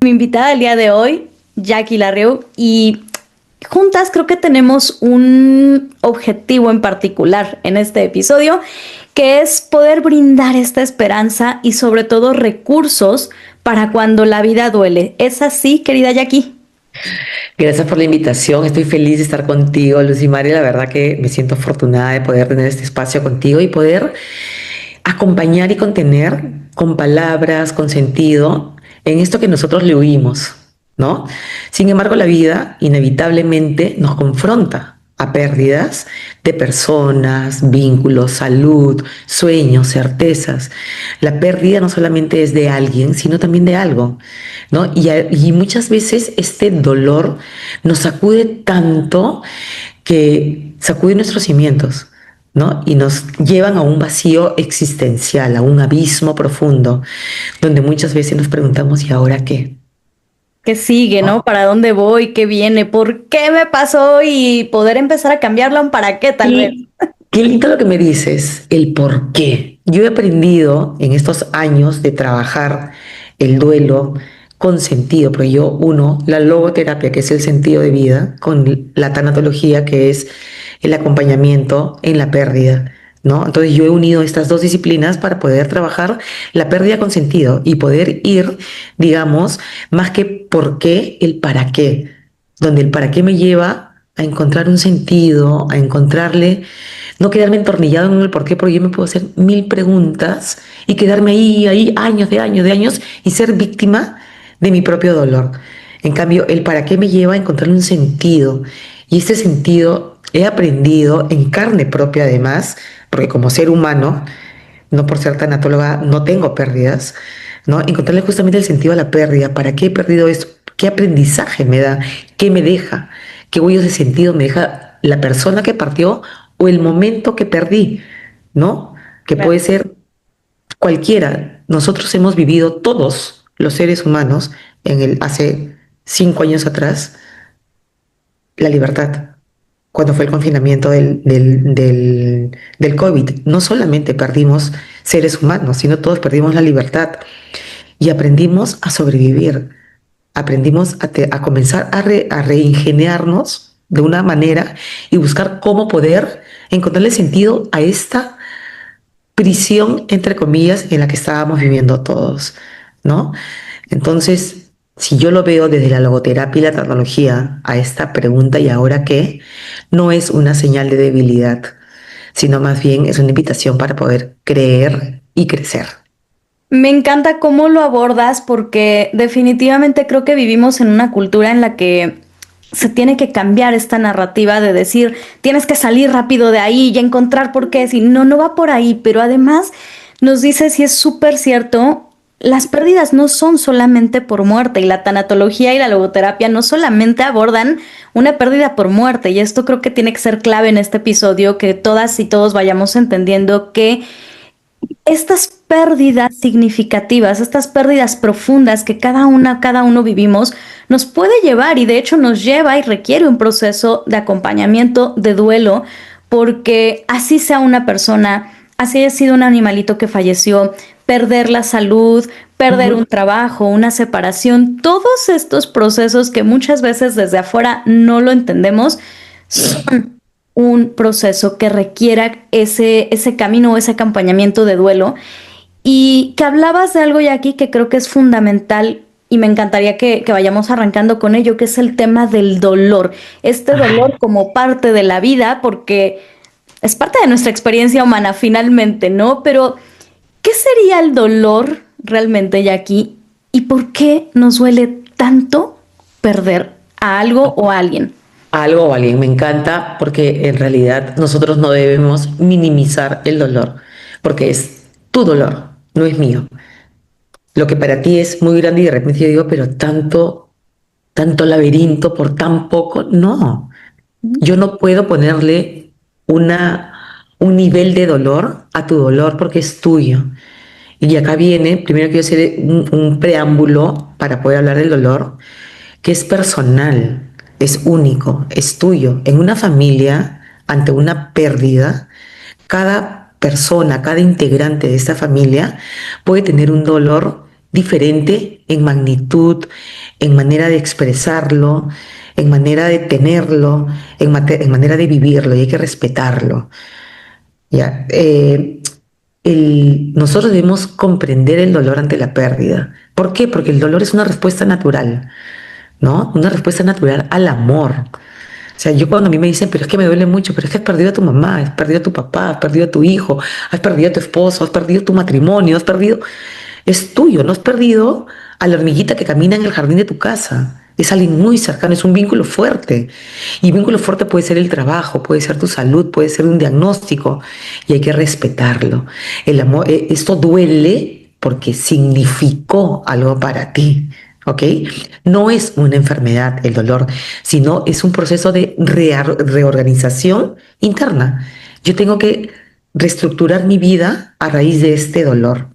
Mi invitada el día de hoy, Jackie Larrieux, y juntas creo que tenemos un objetivo en particular en este episodio, que es poder brindar esta esperanza y sobre todo recursos para cuando la vida duele. ¿Es así, querida Jackie? Gracias por la invitación. Estoy feliz de estar contigo, Lucimari. La verdad que me siento afortunada de poder tener este espacio contigo y poder acompañar y contener con palabras, con sentido, en esto que nosotros le huimos, ¿no? Sin embargo, la vida inevitablemente nos confronta a pérdidas de personas, vínculos, salud, sueños, certezas. La pérdida no solamente es de alguien, sino también de algo, ¿no? Y muchas veces este dolor nos sacude tanto que sacude nuestros cimientos, ¿no? Y nos llevan a un vacío existencial, a un abismo profundo, donde muchas veces nos preguntamos, ¿y ahora qué? ¿Qué sigue, no? ¿Para dónde voy? ¿Qué viene? ¿Por qué me pasó? Y poder empezar a cambiarlo en para qué, tal vez. Y qué lindo lo que me dices, el por qué. Yo he aprendido en estos años de trabajar el duelo con sentido, porque yo uno, la logoterapia, que es el sentido de vida, con la tanatología, que es el acompañamiento en la pérdida, ¿no? Entonces yo he unido estas dos disciplinas para poder trabajar la pérdida con sentido y poder ir, digamos, más que por qué, el para qué, donde el para qué me lleva a encontrar un sentido, a encontrarle, no quedarme entornillado en el por qué, porque yo me puedo hacer mil preguntas y quedarme ahí años de años y ser víctima de mi propio dolor. En cambio, el para qué me lleva a encontrarle un sentido. Y este sentido he aprendido en carne propia además, porque como ser humano, no por ser tanatóloga, no tengo pérdidas, ¿no? Encontrarle justamente el sentido a la pérdida. ¿Para qué he perdido esto? ¿Qué aprendizaje me da? ¿Qué me deja? ¿Qué huellas de sentido me deja la persona que partió o el momento que perdí? ¿No? Que Claro. puede ser cualquiera. Nosotros hemos vivido, todos los seres humanos, hace 5 años atrás, la libertad, cuando fue el confinamiento del COVID. No solamente perdimos seres humanos, sino todos perdimos la libertad y aprendimos a sobrevivir. Aprendimos a comenzar a reingeniarnos de una manera y buscar cómo poder encontrarle sentido a esta prisión, entre comillas, en la que estábamos viviendo todos, ¿no? Entonces, si yo lo veo desde la logoterapia y la tecnología a esta pregunta, ¿y ahora qué? No es una señal de debilidad, sino más bien es una invitación para poder creer y crecer. Me encanta cómo lo abordas porque definitivamente creo que vivimos en una cultura en la que se tiene que cambiar esta narrativa de decir tienes que salir rápido de ahí y encontrar por qué. Si no, no va por ahí, pero además nos dice si es súper cierto. Las pérdidas no son solamente por muerte y la tanatología y la logoterapia no solamente abordan una pérdida por muerte, y esto creo que tiene que ser clave en este episodio, que todas y todos vayamos entendiendo que estas pérdidas significativas, estas pérdidas profundas que cada uno vivimos, nos puede llevar y de hecho nos lleva y requiere un proceso de acompañamiento, de duelo, porque así sea una persona, así haya sido un animalito que falleció, perder la salud, perder un trabajo, una separación, todos estos procesos que muchas veces desde afuera no lo entendemos, son un proceso que requiera ese camino o ese acompañamiento de duelo. Y que hablabas de algo ya aquí que creo que es fundamental y me encantaría que vayamos arrancando con ello, que es el tema del dolor. Este dolor como parte de la vida, porque es parte de nuestra experiencia humana finalmente, ¿no? Pero, ¿qué sería el dolor realmente, Jackie? ¿Y por qué nos duele tanto perder a algo o a alguien? Algo o alguien me encanta porque en realidad nosotros no debemos minimizar el dolor, porque es tu dolor, no es mío. Lo que para ti es muy grande y de repente yo digo, pero tanto laberinto por tan poco, no. Yo no puedo ponerle una, un nivel de dolor a tu dolor porque es tuyo. Y acá viene, primero quiero hacer un preámbulo para poder hablar del dolor, que es personal, es único, es tuyo. En una familia ante una pérdida, cada persona, cada integrante de esta familia puede tener un dolor diferente en magnitud, en manera de expresarlo, en manera de tenerlo, en manera de vivirlo, y hay que respetarlo. Ya, nosotros debemos comprender el dolor ante la pérdida. ¿Por qué? Porque el dolor es una respuesta natural, ¿no? Una respuesta natural al amor. O sea, yo cuando a mí me dicen, pero es que me duele mucho, pero es que has perdido a tu mamá, has perdido a tu papá, has perdido a tu hijo, has perdido a tu esposo, has perdido tu matrimonio, has perdido... Es tuyo, no has perdido a la hormiguita que camina en el jardín de tu casa. Es alguien muy cercano, es un vínculo fuerte. Y vínculo fuerte puede ser el trabajo, puede ser tu salud, puede ser un diagnóstico. Y hay que respetarlo. El amor, esto duele porque significó algo para ti. ¿Ok? No es una enfermedad el dolor, sino es un proceso de reorganización interna. Yo tengo que reestructurar mi vida a raíz de este dolor.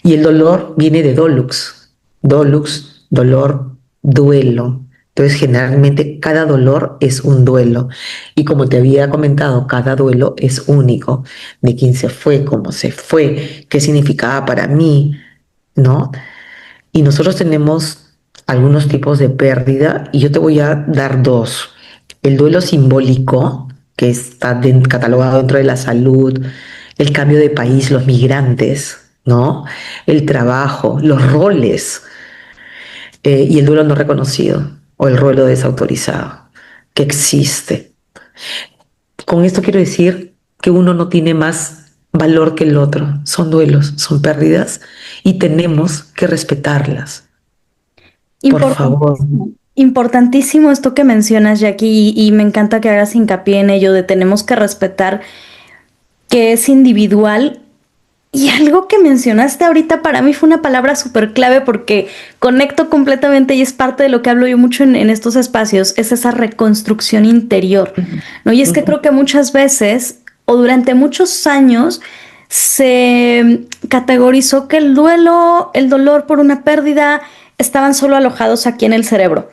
Y el dolor viene de dolux. Dolux, dolor, duelo. Entonces, generalmente cada dolor es un duelo. Y como te había comentado, cada duelo es único. De quién se fue, cómo se fue, qué significaba para mí, ¿no? Y nosotros tenemos algunos tipos de pérdida y yo te voy a dar dos. El duelo simbólico, que está catalogado dentro de la salud, el cambio de país, los migrantes, ¿no? El trabajo, los roles, y el duelo no reconocido o el duelo desautorizado, que existe. Con esto quiero decir que uno no tiene más valor que el otro. Son duelos, son pérdidas y tenemos que respetarlas. Por favor. Importantísimo. Importantísimo esto que mencionas, Jackie, y me encanta que hagas hincapié en ello de tenemos que respetar que es individual. Y algo que mencionaste ahorita para mí fue una palabra súper clave porque conecto completamente y es parte de lo que hablo yo mucho en estos espacios, es esa reconstrucción interior, ¿no? Y es que creo que muchas veces o durante muchos años se categorizó que el duelo, el dolor por una pérdida estaban solo alojados aquí en el cerebro.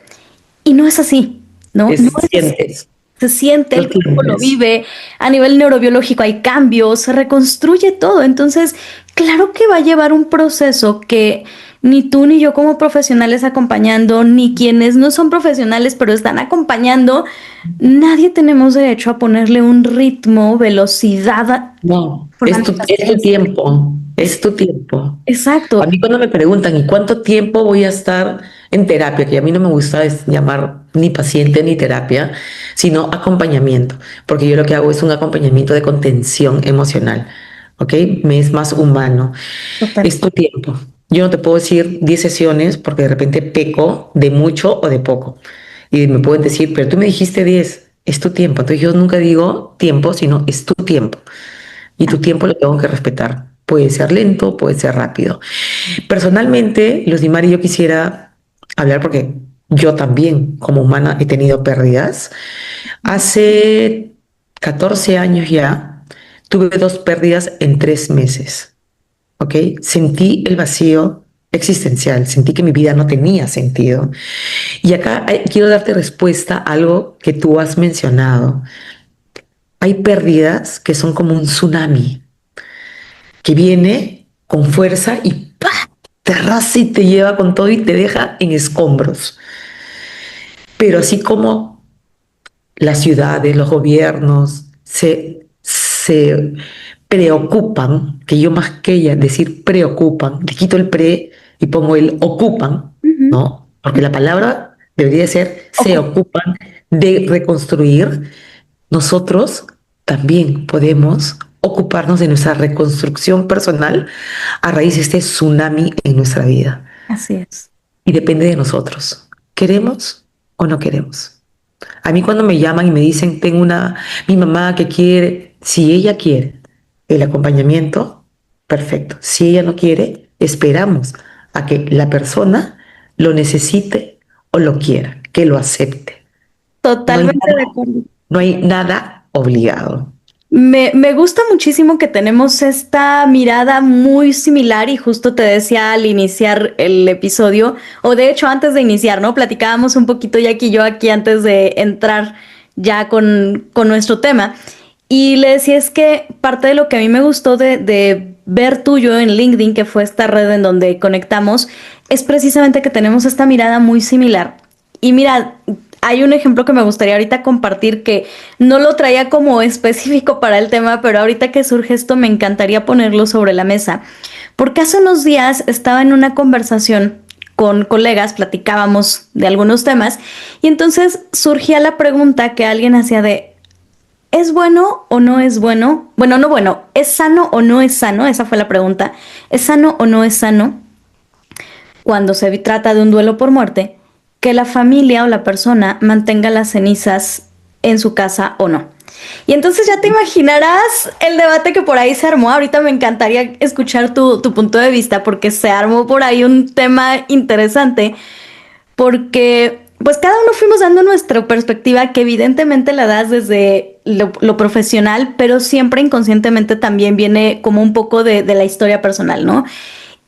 Y no es así, ¿no? No es así. Sientes, Se siente, lo el cuerpo lo tienes. vive, a nivel neurobiológico hay cambios, se reconstruye todo. Entonces, claro que va a llevar un proceso que ni tú ni yo como profesionales acompañando, ni quienes no son profesionales pero están acompañando, nadie tenemos derecho a ponerle un ritmo, velocidad No, por es tu manifestación. tiempo, es tu tiempo. A Exacto, mí cuando me preguntan, ¿y cuánto tiempo voy a estar en terapia? Que a mí no me gusta llamar ni paciente ni terapia, sino acompañamiento, porque yo lo que hago es un acompañamiento de contención emocional, ¿ok? Me es más humano. total. Es tu tiempo. Yo no te puedo decir 10 sesiones porque de repente peco de mucho o de poco. Y me pueden decir, pero tú me dijiste 10, es tu tiempo. Entonces yo nunca digo tiempo, sino es tu tiempo. Y tu tiempo lo tengo que respetar. Puede ser lento, puede ser rápido. Personalmente, Luzmar, yo quisiera hablar porque yo también, como humana, he tenido pérdidas. Hace 14 años ya, tuve dos pérdidas en 3 meses. ¿Ok? Sentí el vacío existencial, sentí que mi vida no tenía sentido. Y acá quiero darte respuesta a algo que tú has mencionado. Hay pérdidas que son como un tsunami, que viene con fuerza y ¡pah! Te arrasa y te lleva con todo y te deja en escombros. Pero así como las ciudades, los gobiernos se preocupan, que yo más que ella decir preocupan, le quito el pre y pongo el ocupan, Ujú. ¿no? Porque la palabra debería ser se Ojo, ocupan de reconstruir. Nosotros también podemos ocuparnos de nuestra reconstrucción personal a raíz de este tsunami en nuestra vida. así es. Y depende de nosotros. ¿Queremos o no queremos? A mí cuando me llaman y me dicen, tengo mi mamá que quiere, si ella quiere el acompañamiento, perfecto. Si ella no quiere, esperamos a que la persona lo necesite o lo quiera, que lo acepte. No hay Totalmente de nada, acuerdo. no hay nada obligado. Me gusta muchísimo que tenemos esta mirada muy similar y justo te decía al iniciar el episodio, o de hecho antes de iniciar, ¿no? Platicábamos un poquito Jackie y yo aquí antes de entrar ya con nuestro tema. Y le decía es que parte de lo que a mí me gustó de ver tuyo en LinkedIn, que fue esta red en donde conectamos, es precisamente que tenemos esta mirada muy similar. Y mira, hay un ejemplo que me gustaría ahorita compartir que no lo traía como específico para el tema, pero ahorita que surge esto me encantaría ponerlo sobre la mesa. Porque hace unos días estaba en una conversación con colegas, platicábamos de algunos temas y entonces surgía la pregunta que alguien hacía de ¿es bueno o no es bueno? Bueno, no bueno, ¿es sano o no es sano? Esa fue la pregunta. ¿Es sano o no es sano cuando se trata de un duelo por muerte que la familia o la persona mantenga las cenizas en su casa o no? Y entonces ya te imaginarás el debate que por ahí se armó. Ahorita me encantaría escuchar tu punto de vista porque se armó por ahí un tema interesante porque pues cada uno fuimos dando nuestra perspectiva que evidentemente la das desde lo profesional, pero siempre inconscientemente también viene como un poco de la historia personal, ¿no?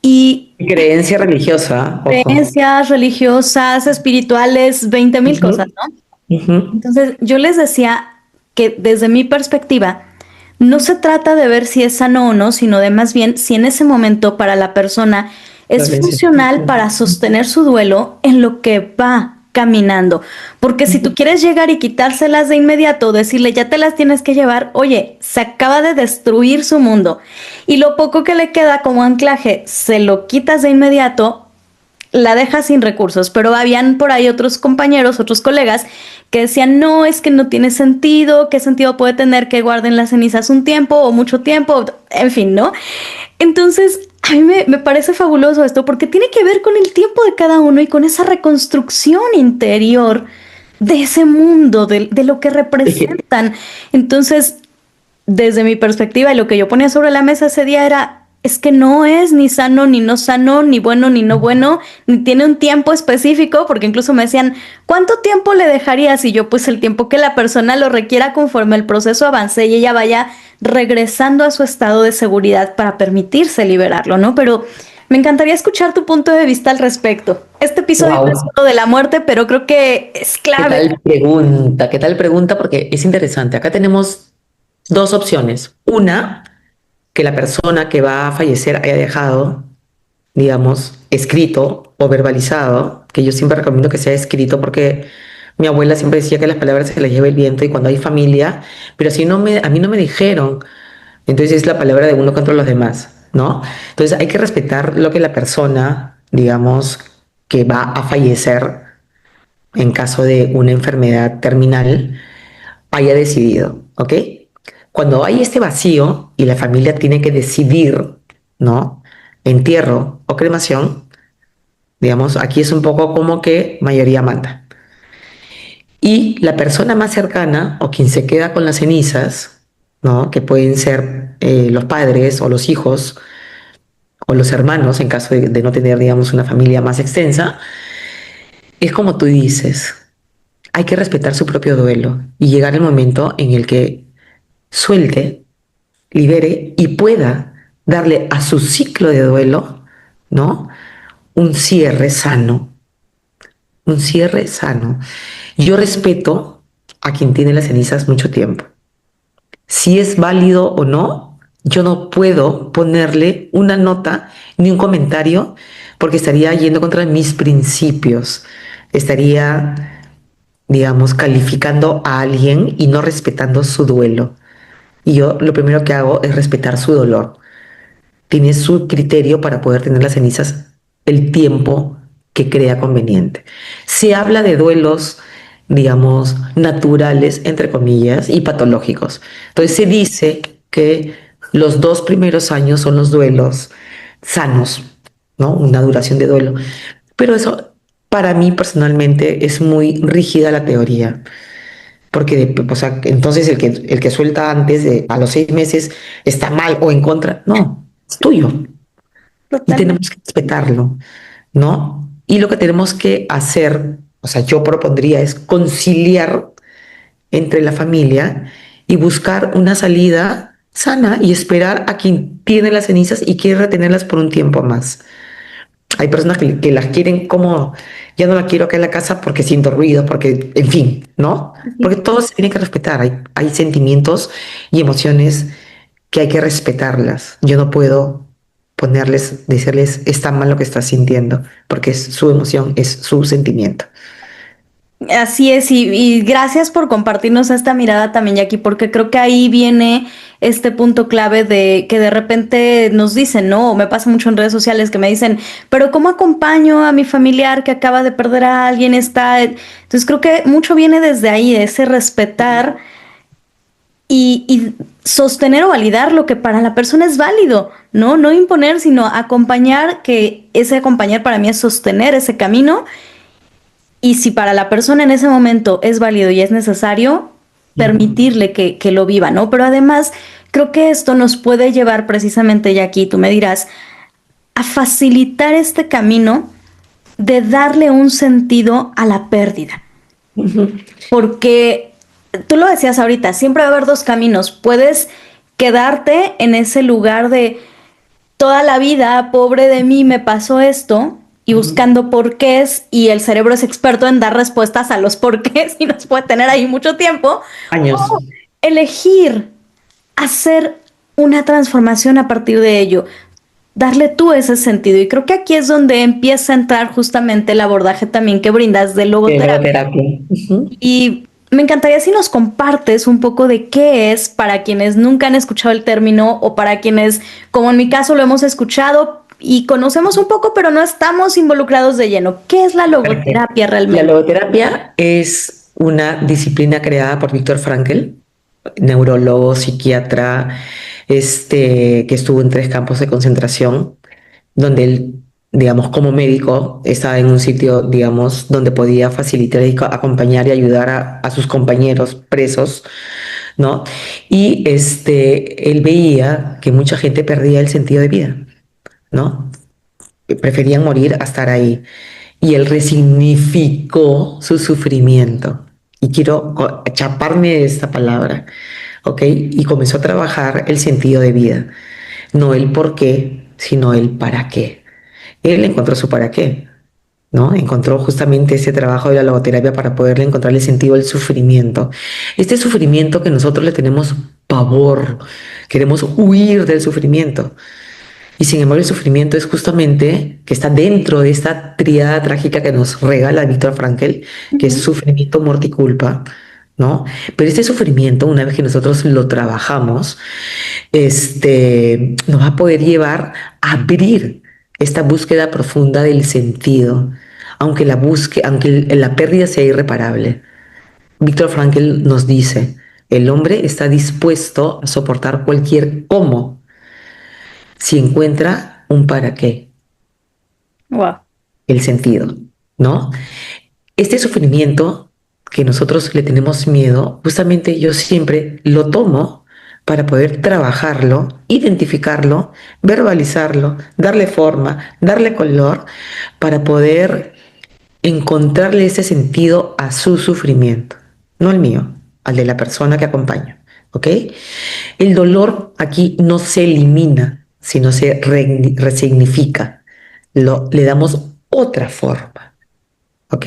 Y Creencia religiosa, ojo. creencias religiosas, espirituales, 20,000 Ujú, cosas, ¿no? ujú. Entonces yo les decía que desde mi perspectiva no se trata de ver si es sano o no, sino de más bien si en ese momento para la persona Lo es funcional necesito. para sostener su duelo en lo que va caminando. Porque si tú Ujú. quieres llegar y quitárselas de inmediato, decirle ya te las tienes que llevar, oye, se acaba de destruir su mundo y lo poco que le queda como anclaje, se lo quitas de inmediato, la deja sin recursos, pero habían por ahí otros compañeros, otros colegas que decían, no, es que no tiene sentido, qué sentido puede tener que guarden las cenizas un tiempo o mucho tiempo, en fin, ¿no? Entonces, a mí me parece fabuloso esto porque tiene que ver con el tiempo de cada uno y con esa reconstrucción interior de ese mundo, de lo que Es que representan. Entonces, desde mi perspectiva y lo que yo ponía sobre la mesa ese día era, es que no es ni sano ni no sano, ni bueno ni no bueno, ni tiene un tiempo específico, porque incluso me decían, ¿cuánto tiempo le dejarías? Y yo, pues el tiempo que la persona lo requiera conforme el proceso avance y ella vaya regresando a su estado de seguridad para permitirse liberarlo, ¿no? Pero me encantaría escuchar tu punto de vista al respecto. Este episodio no es wow. solo de la muerte, pero creo que es ¿Qué clave. tal pregunta? ¿Qué tal pregunta? Porque es interesante. Acá tenemos dos opciones. Una, que la persona que va a fallecer haya dejado, digamos, escrito o verbalizado, que yo siempre recomiendo que sea escrito porque mi abuela siempre decía que las palabras se las lleva el viento y cuando hay familia, pero si no a mí no me dijeron, entonces es la palabra de uno contra los demás, ¿no? Entonces hay que respetar lo que la persona, digamos, que va a fallecer en caso de una enfermedad terminal, haya decidido, ¿ok? Cuando hay este vacío y la familia tiene que decidir, ¿no? Entierro o cremación, digamos, aquí es un poco como que mayoría manda. Y la persona más cercana o quien se queda con las cenizas, ¿no? Que pueden ser los padres o los hijos o los hermanos en caso de no tener, digamos, una familia más extensa, es como tú dices, hay que respetar su propio duelo y llegar el momento en el que suelte, libere y pueda darle a su ciclo de duelo, ¿no? Un cierre sano, un cierre sano. Yo respeto a quien tiene las cenizas mucho tiempo. Si es válido o no, yo no puedo ponerle una nota ni un comentario porque estaría yendo contra mis principios. Estaría, digamos, calificando a alguien y no respetando su duelo. Y yo lo primero que hago es respetar su dolor. Tiene su criterio para poder tener las cenizas el tiempo que crea conveniente. Se habla de duelos, digamos, naturales, entre comillas, y patológicos. Entonces se dice que los 2 primeros años son los duelos sanos, ¿no? Una duración de duelo. Pero eso, para mí personalmente, es muy rígida la teoría. Porque, o sea, entonces el que suelta antes de a los 6 meses está mal o en contra. No, es tuyo y Totalmente. tenemos que respetarlo, ¿no? Y lo que tenemos que hacer, o sea, yo propondría es conciliar entre la familia y buscar una salida sana y esperar a quien tiene las cenizas y quiere retenerlas por un tiempo más. Hay personas que las quieren como ya no la quiero acá en la casa porque siento ruido, porque, en fin, ¿no? Porque todos se tienen que respetar. Hay sentimientos y emociones que hay que respetarlas. Yo no puedo decirles, está mal lo que estás sintiendo, porque es su emoción, es su sentimiento. Así es, y gracias por compartirnos esta mirada también, Jackie, porque creo que ahí viene este punto clave de que de repente nos dicen, ¿no? Me pasa mucho en redes sociales que me dicen, pero ¿cómo acompaño a mi familiar que acaba de perder a alguien? Está. Entonces creo que mucho viene desde ahí, de ese respetar y sostener o validar lo que para la persona es válido, ¿no? No imponer, sino acompañar, que ese acompañar para mí es sostener ese camino y si para la persona en ese momento es válido y es necesario, permitirle que lo viva, ¿no? Pero además, creo que esto nos puede llevar precisamente, ya aquí tú me dirás, a facilitar este camino de darle un sentido a la pérdida. Ujú. Porque tú lo decías ahorita, siempre va a haber dos caminos. Puedes quedarte en ese lugar de toda la vida, pobre de mí, me pasó esto, y buscando porqués, y el cerebro es experto en dar respuestas a los porqués y nos puede tener ahí mucho tiempo, Años. o elegir hacer una transformación a partir de ello, darle tú ese sentido. Y creo que aquí es donde empieza a entrar justamente el abordaje también que brindas de De logoterapia. logoterapia. Ujú. Y me encantaría si nos compartes un poco de qué es para quienes nunca han escuchado el término o para quienes, como en mi caso, lo hemos escuchado y conocemos un poco, pero no estamos involucrados de lleno. ¿Qué es la Perfecto. logoterapia La realmente? logoterapia es una disciplina creada por Víctor Frankl, neurólogo, psiquiatra, que estuvo en 3 campos de concentración, donde él, digamos, como médico, estaba en un sitio, digamos, donde podía facilitar y acompañar y ayudar a sus compañeros presos, ¿no? Y él veía que mucha gente perdía el sentido de vida, ¿no? Preferían morir a estar ahí. Y él resignificó su sufrimiento. Y quiero chaparme de esta palabra, ¿ok? Y comenzó a trabajar el sentido de vida. No el por qué, sino el para qué. Él encontró su para qué, ¿no? Encontró justamente ese trabajo de la logoterapia para poderle encontrarle sentido al sufrimiento. Este sufrimiento que nosotros le tenemos pavor, queremos huir del sufrimiento. Y sin embargo, el sufrimiento es justamente que está dentro de esta tríada trágica que nos regala Víctor Frankl, que es Ujú. sufrimiento, muerte y culpa, ¿no? Pero este sufrimiento, una vez que nosotros lo trabajamos, nos va a poder llevar a abrir esta búsqueda profunda del sentido, aunque la pérdida sea irreparable. Víctor Frankl nos dice, el hombre está dispuesto a soportar cualquier cómo si encuentra un para qué, Wow. el sentido, ¿no? Este sufrimiento que nosotros le tenemos miedo, justamente yo siempre lo tomo para poder trabajarlo, identificarlo, verbalizarlo, darle forma, darle color, para poder encontrarle ese sentido a su sufrimiento, no al mío, al de la persona que acompaño, ¿ok? El dolor aquí no se elimina, sino se resignifica, le damos otra forma, ¿ok? Ok.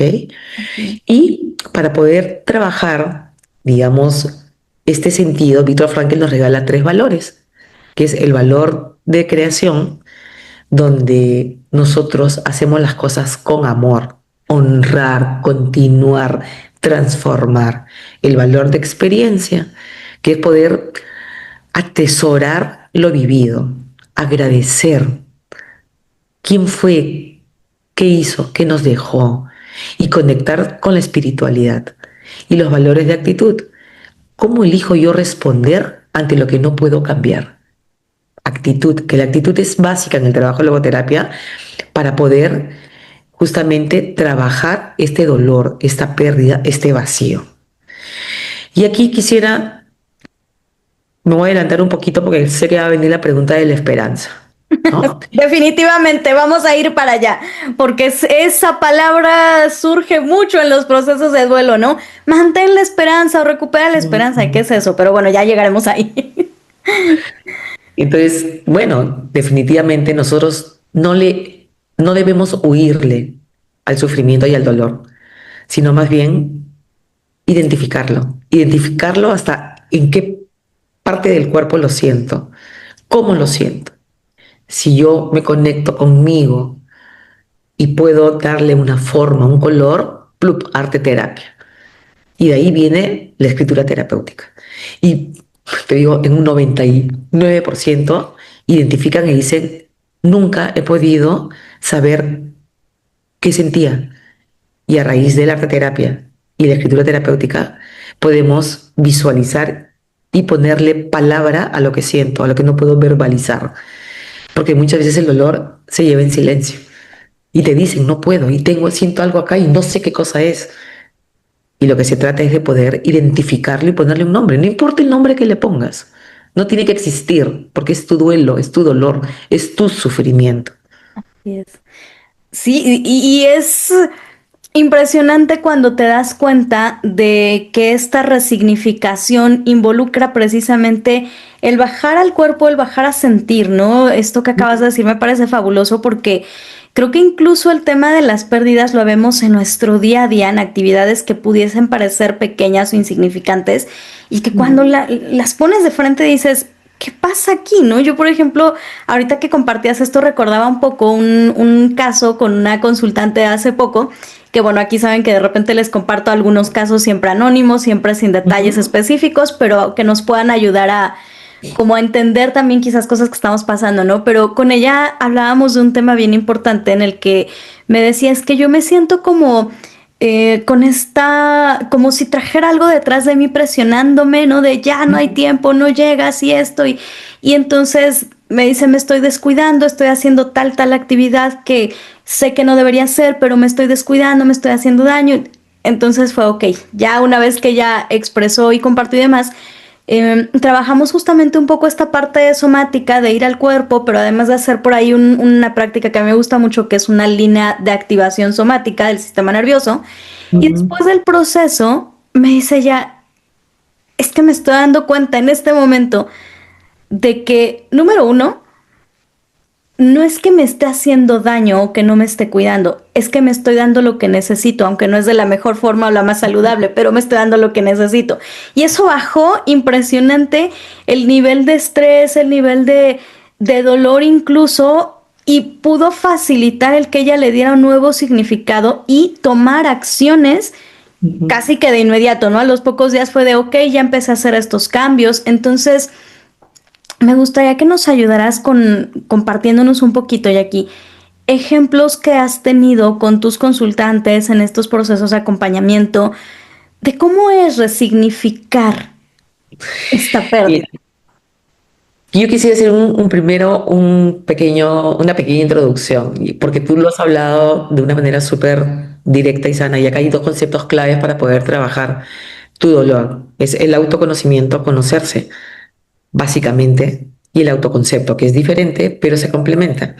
Y para poder trabajar, digamos, este sentido, Viktor Frankl nos regala 3 valores, que es el valor de creación, donde nosotros hacemos las cosas con amor, honrar, continuar, transformar. El valor de experiencia, que es poder atesorar lo vivido, agradecer quién fue, qué hizo, qué nos dejó y conectar con la espiritualidad y los valores de actitud. ¿Cómo elijo yo responder ante lo que no puedo cambiar? Actitud, que la actitud es básica en el trabajo de logoterapia para poder justamente trabajar este dolor, esta pérdida, este vacío. Y aquí me voy a adelantar un poquito porque sé que va a venir la pregunta de la esperanza, ¿no? Definitivamente vamos a ir para allá, porque esa palabra surge mucho en los procesos de duelo, ¿no? Mantén la esperanza o recupera la esperanza. ¿Y qué es eso? Pero bueno, ya llegaremos ahí. Entonces, bueno, definitivamente nosotros no debemos huirle al sufrimiento y al dolor, sino más bien identificarlo hasta en qué parte del cuerpo lo siento, cómo lo siento. Si yo me conecto conmigo y puedo darle una forma, un color, plup, arte terapia. Y de ahí viene la escritura terapéutica. Y te digo, en un 99% identifican y dicen, nunca he podido saber qué sentía. Y a raíz de la arte terapia y la escritura terapéutica, podemos visualizar y ponerle palabra a lo que siento, a lo que no puedo verbalizar. Porque muchas veces el dolor se lleva en silencio. Y te dicen, no puedo, y siento algo acá y no sé qué cosa es. Y lo que se trata es de poder identificarlo y ponerle un nombre. No importa el nombre que le pongas. No tiene que existir, porque es tu duelo, es tu dolor, es tu sufrimiento. Yes. Sí, y es impresionante cuando te das cuenta de que esta resignificación involucra precisamente el bajar al cuerpo, el bajar a sentir, ¿no? Esto que acabas de decir me parece fabuloso porque creo que incluso el tema de las pérdidas lo vemos en nuestro día a día, en actividades que pudiesen parecer pequeñas o insignificantes y que cuando las pones de frente dices, ¿qué pasa aquí, no? Yo, por ejemplo, ahorita que compartías esto, recordaba un poco un caso con una consultante de hace poco, que bueno, aquí saben que de repente les comparto algunos casos siempre anónimos, siempre sin detalles Ujú. específicos, pero que nos puedan ayudar a como a entender también quizás cosas que estamos pasando, ¿no? Pero con ella hablábamos de un tema bien importante en el que me decía, es que yo me siento como con esta, como si trajera algo detrás de mí presionándome, ¿no? De ya no hay tiempo, no llegas y esto, y entonces me dice, me estoy descuidando, estoy haciendo tal actividad que sé que no debería hacer, pero me estoy descuidando, me estoy haciendo daño. Entonces fue ok, ya una vez que ella expresó y compartió y demás, trabajamos justamente un poco esta parte somática de ir al cuerpo, pero además de hacer por ahí una práctica que a mí me gusta mucho, que es una línea de activación somática del sistema nervioso. Y Ujú. después del proceso, me dice ya, es que me estoy dando cuenta en este momento de que, número uno, no es que me esté haciendo daño o que no me esté cuidando, es que me estoy dando lo que necesito, aunque no es de la mejor forma o la más saludable, pero me estoy dando lo que necesito. Y eso bajó impresionante el nivel de estrés, el nivel de dolor incluso, y pudo facilitar el que ella le diera un nuevo significado y tomar acciones Ujú. casi que de inmediato, ¿no? A los pocos días fue de, ok, ya empecé a hacer estos cambios, entonces me gustaría que nos ayudaras con compartiéndonos un poquito, Jackie, ejemplos que has tenido con tus consultantes en estos procesos de acompañamiento, de cómo es resignificar esta pérdida. Y yo quisiera hacer primero una pequeña introducción, porque tú lo has hablado de una manera súper directa y sana, y acá hay dos conceptos claves para poder trabajar tu dolor. Es el autoconocimiento, conocerse, básicamente, y el autoconcepto, que es diferente, pero se complementa,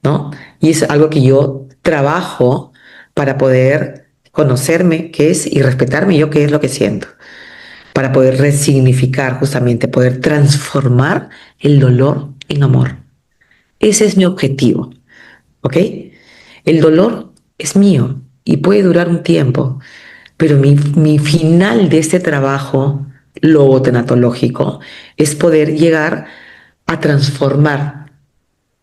¿no? Y es algo que yo trabajo para poder conocerme qué es y respetarme yo qué es lo que siento, para poder resignificar justamente, poder transformar el dolor en amor. Ese es mi objetivo, ¿ok? El dolor es mío y puede durar un tiempo, pero mi final de este trabajo logotenatológico es poder llegar a transformar,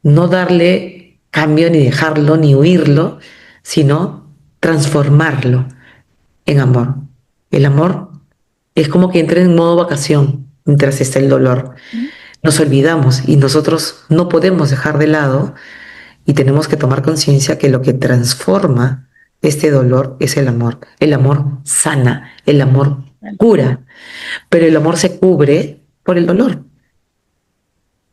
no darle cambio ni dejarlo ni huirlo, sino transformarlo en amor. El amor es como que entra en modo vacación mientras está el dolor. Nos olvidamos y nosotros no podemos dejar de lado y tenemos que tomar conciencia que lo que transforma este dolor es el amor. El amor sana, el amor cura, pero el amor se cubre por el dolor.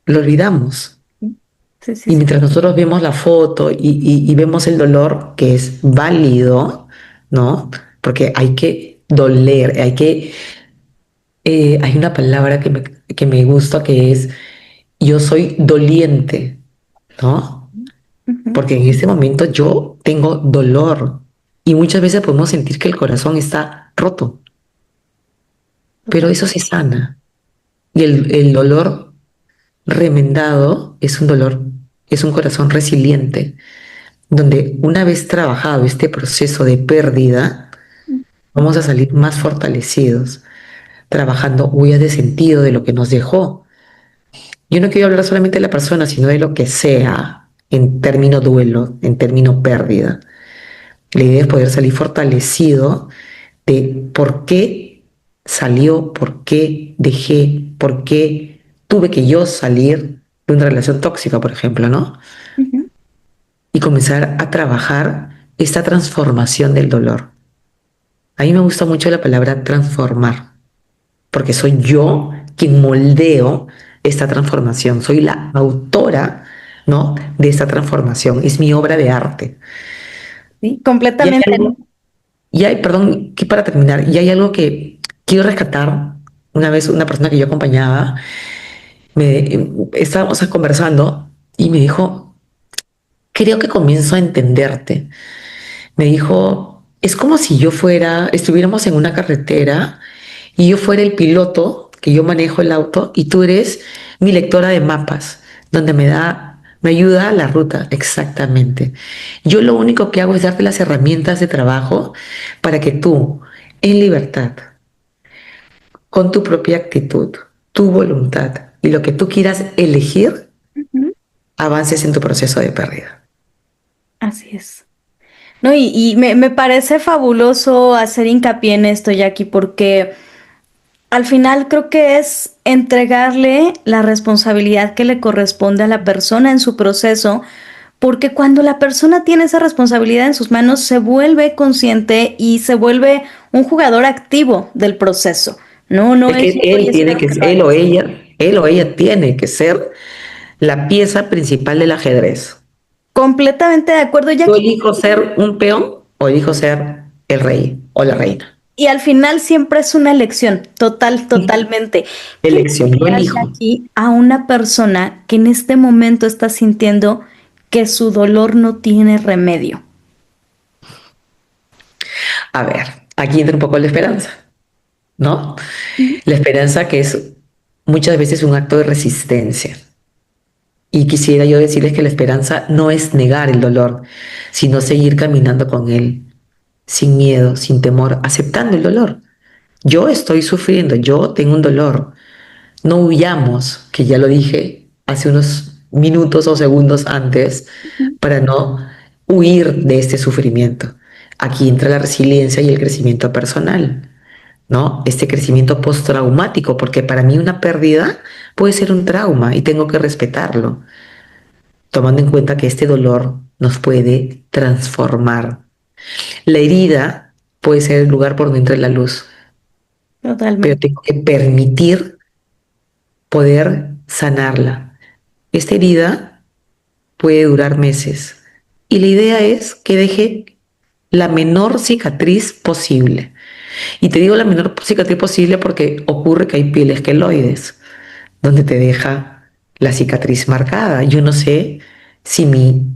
Lo olvidamos. Sí, sí, Y sí. mientras nosotros vemos la foto y vemos el dolor, que es válido, ¿no? Porque hay que doler, hay una palabra que me gusta que es yo soy doliente, ¿no? Ujú. Porque en ese momento yo tengo dolor y muchas veces podemos sentir que el corazón está roto, pero Total. eso se sana. Y el dolor remendado es un dolor, es un corazón resiliente. donde una vez trabajado este proceso de pérdida, vamos a salir más fortalecidos, trabajando huellas de sentido de lo que nos dejó. Yo no quiero hablar solamente de la persona, sino de lo que sea en término duelo, en término pérdida. La idea es poder salir fortalecido de por qué salió, por qué dejé, por qué tuve que yo salir de una relación tóxica, por ejemplo, ¿no? Ujú. Y comenzar a trabajar esta transformación del dolor. A mí me gusta mucho la palabra transformar, porque soy yo quien moldeo esta transformación, soy la autora, ¿no? De esta transformación, es mi obra de arte. Sí, Y hay completamente. algo, y hay, perdón, que para terminar, y hay algo que quiero rescatar. Una vez una persona que yo acompañaba, estábamos conversando y me dijo, creo que comienzo a entenderte. Me dijo, es como si estuviéramos en una carretera y yo fuera el piloto, que yo manejo el auto, y tú eres mi lectora de mapas, donde me ayuda a la ruta, exactamente. Yo lo único que hago es darte las herramientas de trabajo para que tú, en libertad, con tu propia actitud, tu voluntad y lo que tú quieras elegir, Ujú. avances en tu proceso de pérdida. Así es. No, y me parece fabuloso hacer hincapié en esto, Jackie, porque al final creo que es entregarle la responsabilidad que le corresponde a la persona en su proceso, porque cuando la persona tiene esa responsabilidad en sus manos, se vuelve consciente y se vuelve un jugador activo del proceso. No, no Es es que llego y espero que pase. él o ella tiene que ser la pieza principal del ajedrez. Completamente de acuerdo, Yo Jackie. elijo ser un peón o elijo ser el rey o la reina. Y al final siempre es una elección, totalmente. ¿Qué le Elección, yo dirías, elijo. Jackie, a una persona que en este momento está sintiendo que su dolor no tiene remedio? A ver, aquí entra un poco la esperanza, ¿no? Ujú. La esperanza que es muchas veces un acto de resistencia. Y quisiera yo decirles que la esperanza no es negar el dolor, sino seguir caminando con él, sin miedo, sin temor, aceptando el dolor. Yo estoy sufriendo, yo tengo un dolor. No huyamos, que ya lo dije hace unos minutos o segundos antes, para no huir de este sufrimiento. Aquí entra la resiliencia y el crecimiento personal, ¿no? Este crecimiento postraumático, porque para mí una pérdida puede ser un trauma y tengo que respetarlo, tomando en cuenta que este dolor nos puede transformar. La herida puede ser el lugar por donde entra la luz, pero Totalmente. tengo que permitir poder sanarla. Esta herida puede durar meses y la idea es que deje la menor cicatriz posible. Y te digo la menor cicatriz posible porque ocurre que hay pieles queloides donde te deja la cicatriz marcada. Yo no sé si mi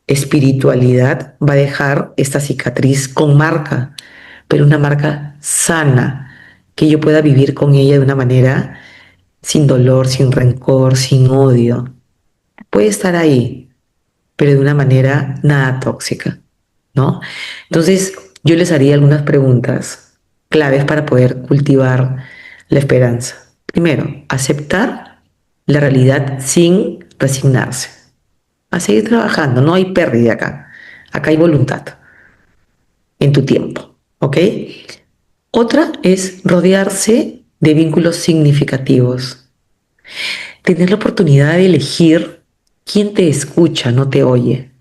espiritualidad va a dejar esta cicatriz con marca, pero una marca sana, que yo pueda vivir con ella de una manera sin dolor, sin rencor, sin odio. Puede estar ahí, pero de una manera nada tóxica, ¿no? Entonces, yo les haría algunas preguntas claves para poder cultivar la esperanza. Primero, aceptar la realidad sin resignarse. A seguir trabajando, no hay pérdida acá. Acá hay voluntad en tu tiempo, ¿ok? Otra es rodearse de vínculos significativos. Tener la oportunidad de elegir quién te escucha, no te oye.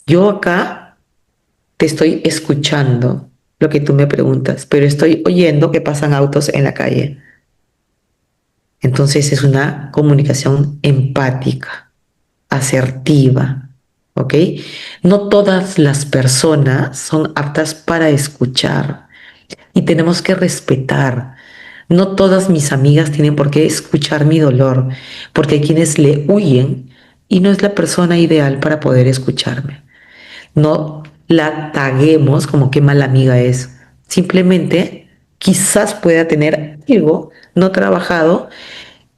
Yo acá te estoy escuchando lo que tú me preguntas, pero estoy oyendo que pasan autos en la calle. Entonces es una comunicación empática, asertiva, ¿ok? No todas las personas son aptas para escuchar y tenemos que respetar. No todas mis amigas tienen por qué escuchar mi dolor, porque hay quienes le huyen y no es la persona ideal para poder escucharme. No la taguemos como qué mala amiga es. Simplemente quizás pueda tener algo no trabajado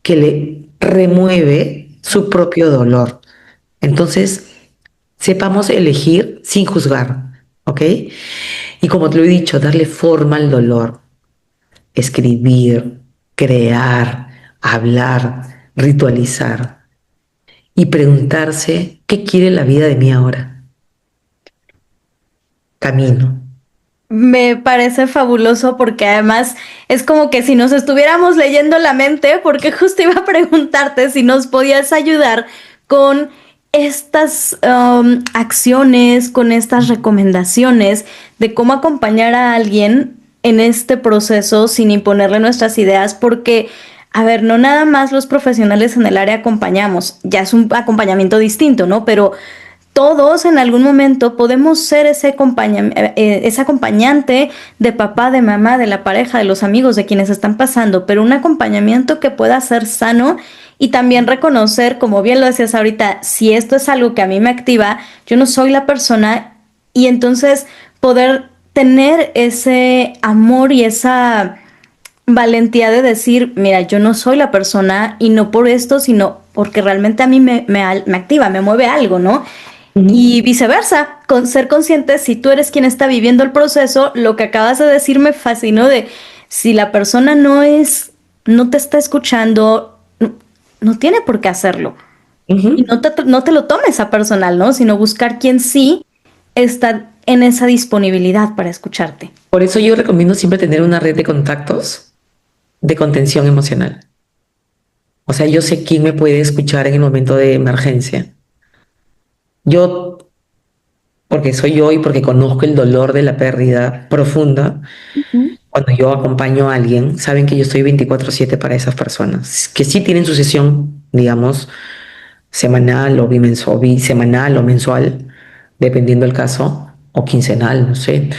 que le remueve su propio dolor. Entonces, sepamos elegir sin juzgar, ¿ok? Y como te lo he dicho, darle forma al dolor, escribir, crear, hablar, ritualizar y preguntarse, ¿qué quiere la vida de mí ahora? Camino. Me parece fabuloso porque además es como que si nos estuviéramos leyendo la mente, porque justo iba a preguntarte si nos podías ayudar con estas acciones, con estas recomendaciones de cómo acompañar a alguien en este proceso sin imponerle nuestras ideas, porque, a ver, no nada más los profesionales en el área acompañamos, ya es un acompañamiento distinto, ¿no? Pero todos en algún momento podemos ser ese acompañante de papá, de mamá, de la pareja, de los amigos, de quienes están pasando, pero un acompañamiento que pueda ser sano y también reconocer, como bien lo decías ahorita, si esto es algo que a mí me activa, yo no soy la persona y entonces poder tener ese amor y esa valentía de decir, mira, yo no soy la persona y no por esto, sino porque realmente a mí me activa, me mueve algo, ¿no? Ujú. Y viceversa, con ser consciente, si tú eres quien está viviendo el proceso, lo que acabas de decir me fascinó de si la persona no te está escuchando, no tiene por qué hacerlo. Y Ujú. no te lo tomes a personal, ¿no? Sino buscar quien sí está en esa disponibilidad para escucharte. Por eso yo recomiendo siempre tener una red de contactos de contención emocional. O sea, yo sé quién me puede escuchar en el momento de emergencia. Yo, porque soy yo y porque conozco el dolor de la pérdida profunda, Ujú. cuando yo acompaño a alguien, saben que yo estoy 24/7 para esas personas, que sí tienen su sesión, digamos, semanal o bisemanal o mensual, dependiendo del caso, o quincenal, no sé.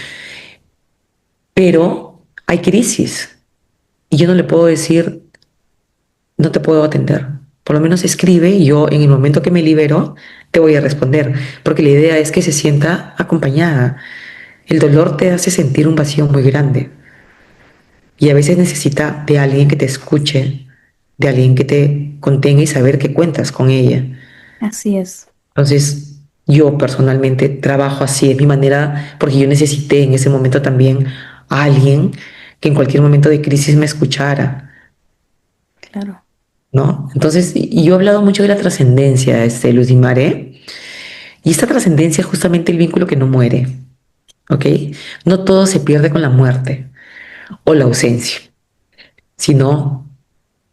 Pero hay crisis y yo no le puedo decir, no te puedo atender. Por lo menos escribe y yo en el momento que me libero te voy a responder, porque la idea es que se sienta acompañada. El dolor te hace sentir un vacío muy grande y a veces necesita de alguien que te escuche, de alguien que te contenga y saber que cuentas con ella. Así es. Entonces, yo personalmente trabajo así, es mi manera, porque yo necesité en ese momento también a alguien que en cualquier momento de crisis me escuchara, Claro. ¿no? Entonces, y yo he hablado mucho de la trascendencia, Luz y Mare, y esta trascendencia es justamente el vínculo que no muere, ¿ok? No todo se pierde con la muerte o la ausencia, sino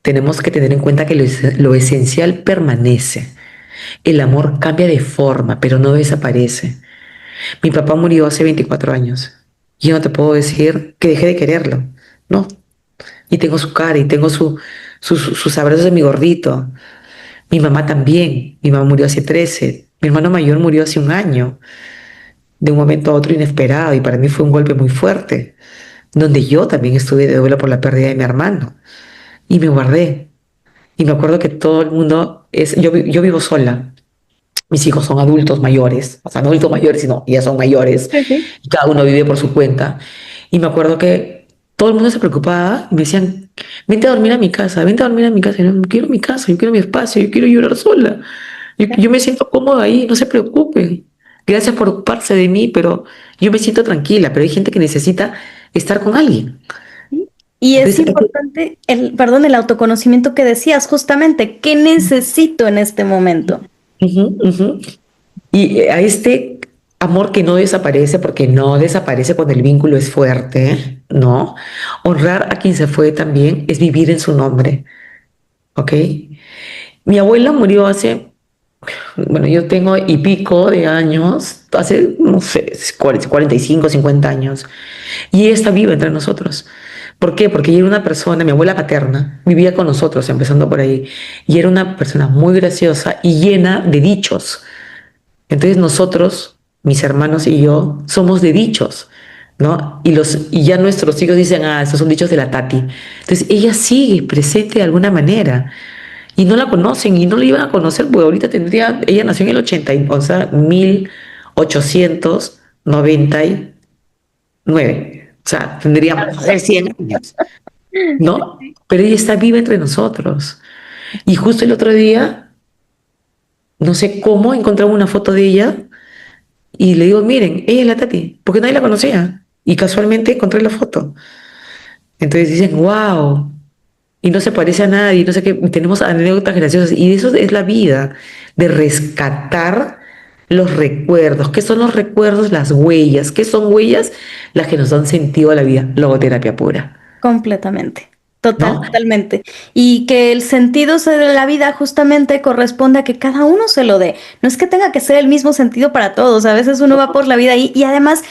tenemos que tener en cuenta que lo esencial permanece. El amor cambia de forma, pero no desaparece. Mi papá murió hace 24 años. Yo no te puedo decir que dejé de quererlo, ¿no? Y tengo su cara y tengo sus abrazos de mi gordito. Mi mamá también. Mi mamá murió hace 13. Mi hermano mayor murió hace un año, de un momento a otro inesperado, y para mí fue un golpe muy fuerte, donde yo también estuve de duelo por la pérdida de mi hermano. Y me guardé. Y me acuerdo que todo el mundo yo vivo sola. Mis hijos son adultos mayores, o sea, no adultos mayores, sino ya son mayores, Sí, sí. y cada uno vive por su cuenta. Y me acuerdo que todo el mundo se preocupaba y me decían, vente a dormir a mi casa, vente a dormir a mi casa. Y yo, quiero mi casa, yo quiero mi espacio, yo quiero llorar sola. Yo me siento cómoda ahí, no se preocupen. Gracias por ocuparse de mí, pero yo me siento tranquila, pero hay gente que necesita estar con alguien. Y es Entonces, importante perdón, el autoconocimiento que decías, justamente, ¿qué necesito en este momento? ujú, ujú. Y a este amor que no desaparece, porque no desaparece cuando el vínculo es fuerte, ¿no? Honrar a quien se fue también es vivir en su nombre, ¿ok? Mi abuela murió hace, bueno, yo tengo y pico de años, hace, no sé, 45, 50 años, y ella está viva entre nosotros. ¿Por qué? Porque ella era una persona, mi abuela paterna, vivía con nosotros, empezando por ahí, y era una persona muy graciosa y llena de dichos. Entonces nosotros, mis hermanos y yo, somos de dichos, ¿no? Y ya nuestros hijos dicen, ah, estos son dichos de la Tati. Entonces ella sigue presente de alguna manera. Y no la conocen y no la iban a conocer, porque ahorita tendría, ella nació en el 80, o sea, 1899. O sea, tendría más de 100 años, ¿no? Pero ella está viva entre nosotros. Y justo el otro día, no sé cómo, encontramos una foto de ella Y le digo, miren, ella es la Tati, porque nadie la conocía. Y casualmente encontré la foto. Entonces dicen, wow, y no se parece a nadie, no sé qué, y tenemos anécdotas graciosas. Y eso es la vida, de rescatar los recuerdos. ¿Qué son los recuerdos? Las huellas. ¿Qué son huellas? Las que nos dan sentido a la vida. Logoterapia pura, Completamente. ¿no? Totalmente. Y que el sentido de la vida justamente corresponde a que cada uno se lo dé. No es que tenga que ser el mismo sentido para todos. A veces uno va por la vida y además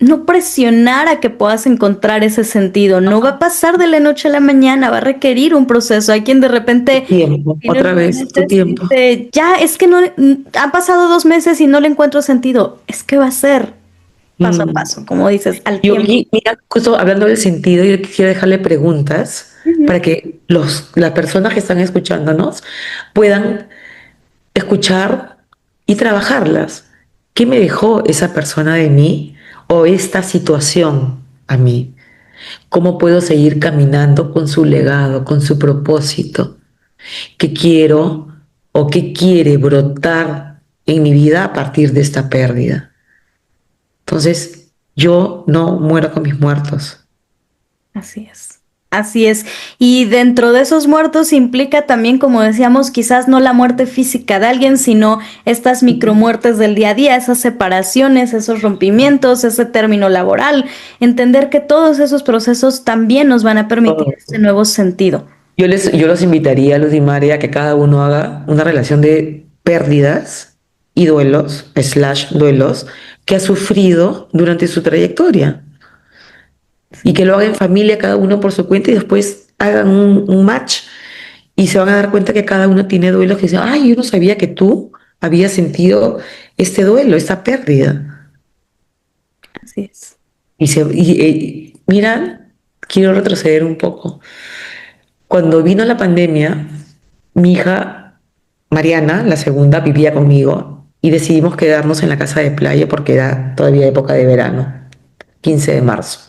no presionar a que puedas encontrar ese sentido. No va a pasar de la noche a la mañana, va a requerir un proceso. Hay quien de repente Tiempo, tiene otra unos vez, tu meses y tiempo. dice, ya, es que no, han pasado 2 meses y no le encuentro sentido. Es que va a ser paso a Mm. paso, como dices, al Yo, tiempo. mira, justo hablando del sentido, yo quisiera dejarle preguntas Ujú. para que las personas que están escuchándonos puedan escuchar y trabajarlas. ¿Qué me dejó esa persona de mí o esta situación a mí? ¿Cómo puedo seguir caminando con su legado, con su propósito? ¿Qué quiero o qué quiere brotar en mi vida a partir de esta pérdida? Entonces, yo no muero con mis muertos. Así es. Así es. Y dentro de esos muertos implica también, como decíamos, quizás no la muerte física de alguien, sino estas micromuertes del día a día, esas separaciones, esos rompimientos, ese término laboral. Entender que todos esos procesos también nos van a permitir este nuevo sentido. Yo los invitaría, Luz y María, a que cada uno haga una relación de pérdidas y duelos, slash duelos, que ha sufrido durante su trayectoria. Y que lo haga en familia, cada uno por su cuenta, y después hagan un match y se van a dar cuenta que cada uno tiene duelos que dicen, ay, yo no sabía que tú habías sentido este duelo, esta pérdida. Así es. Mira, quiero retroceder un poco. Cuando vino la pandemia, mi hija Mariana, la segunda, vivía conmigo y decidimos quedarnos en la casa de playa porque era todavía época de verano, 15 de marzo.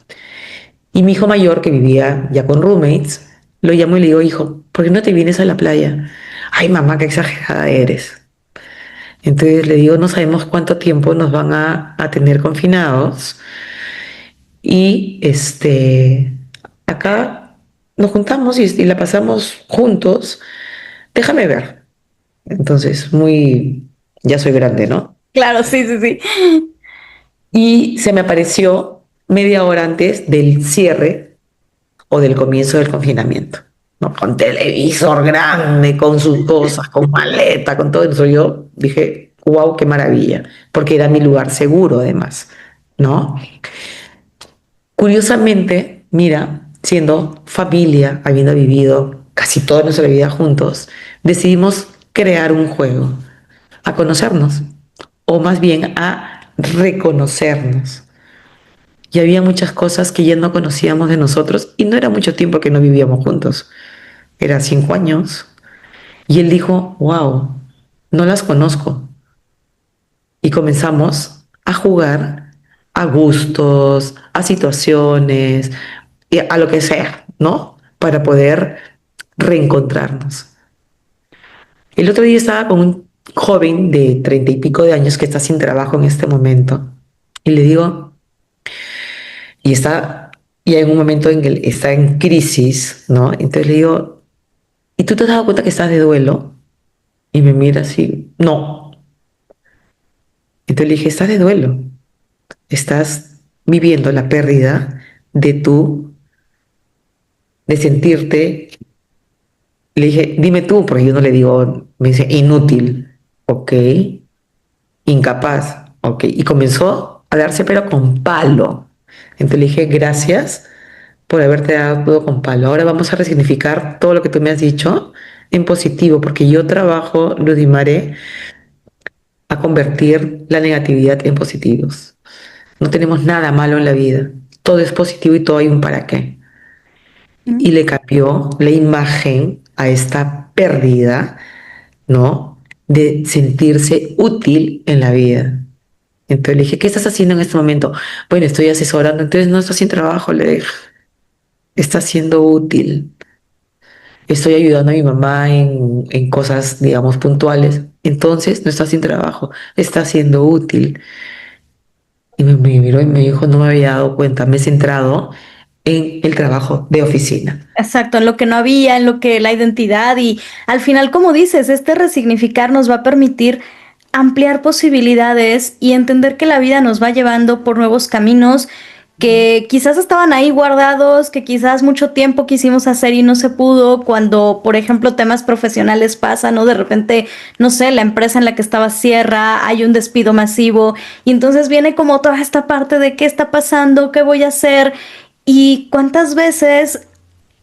Y mi hijo mayor, que vivía ya con roommates, lo llamo y le digo, hijo, ¿por qué no te vienes a la playa? Ay, mamá, qué exagerada eres. Entonces le digo, no sabemos cuánto tiempo nos van a tener confinados y acá nos juntamos y la pasamos juntos. Déjame ver. Entonces, ya soy grande, ¿no? Claro, sí, sí, sí. Y se me apareció media hora antes del cierre o del comienzo del confinamiento, ¿no? Con televisor grande, con sus cosas, con maleta, con todo eso. Yo dije, wow, qué maravilla, porque era mi lugar seguro además, ¿no? Curiosamente, mira, siendo familia, habiendo vivido casi toda nuestra vida juntos, decidimos crear un juego, a conocernos, o más bien a reconocernos. Y había muchas cosas que ya no conocíamos de nosotros y no era mucho tiempo que no vivíamos juntos, era 5 años. Y él dijo, wow, no las conozco. Y comenzamos a jugar a gustos, a situaciones, y a lo que sea, ¿no? Para poder reencontrarnos. El otro día estaba con un joven de 30 y pico de años que está sin trabajo en este momento y le digo, y está ya en un momento en que está en crisis, ¿no? Entonces le digo, ¿y tú te has dado cuenta que estás de duelo? Y me mira así, no. Entonces le dije, estás de duelo, estás viviendo la pérdida de de sentirte. Le dije, dime tú, porque yo no le digo, me dice, inútil, ok, incapaz, ok. Y comenzó a darse pero con palo. Entonces le dije, gracias por haberte dado todo con palo. Ahora vamos a resignificar todo lo que tú me has dicho en positivo, porque yo trabajo, Ludimare, a convertir la negatividad en positivos. No tenemos nada malo en la vida. Todo es positivo y todo hay un para qué. Y le cambió la imagen a esta pérdida, ¿no? De sentirse útil en la vida. Entonces le dije, ¿qué estás haciendo en este momento? Bueno, estoy asesorando, entonces no estás sin trabajo, le dije, estás siendo útil. Estoy ayudando a mi mamá en cosas, digamos, puntuales. Entonces no estás sin trabajo, estás siendo útil. Y me miró y me dijo, no me había dado cuenta, me he centrado en el trabajo de oficina. Exacto, en lo que no había, en lo que la identidad y al final, como dices, este resignificar nos va a permitir ampliar posibilidades y entender que la vida nos va llevando por nuevos caminos que quizás estaban ahí guardados, que quizás mucho tiempo quisimos hacer y no se pudo, cuando, por ejemplo, temas profesionales pasan, ¿no? De repente, no sé, la empresa en la que estaba cierra, hay un despido masivo y entonces viene como toda esta parte de qué está pasando, qué voy a hacer y cuántas veces